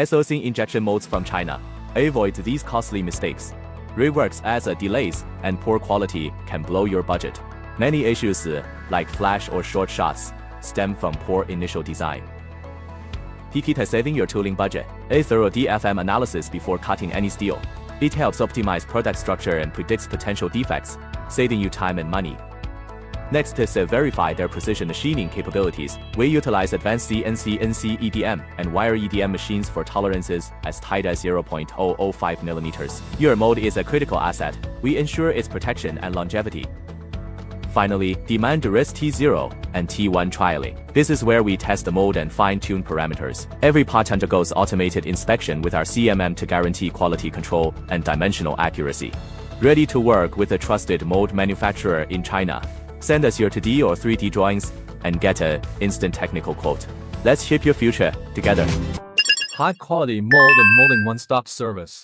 Sourcing injection molds from China. Avoid these costly mistakes. Reworks as a delays and poor quality can blow your budget. Many issues, like flash or short shots, stem from poor initial design. TK saving your tooling budget. A thorough DFM analysis before cutting any steel. It helps optimize product structure and predicts potential defects, saving you time and money. Next is verify their precision machining capabilities. We utilize advanced CNC EDM and wire EDM machines for tolerances as tight as 0.005 mm. Your mold is a critical asset. We ensure its protection and longevity. Finally, demand risk T0 and T1 trialing. This is where we test the mold and fine-tune parameters. Every part undergoes automated inspection with our CMM to guarantee quality control and dimensional accuracy. Ready to work with a trusted mold manufacturer in China. Send us your 2D or 3D drawings and get an instant technical quote. Let's shape your future together. High quality mold and molding one-stop service.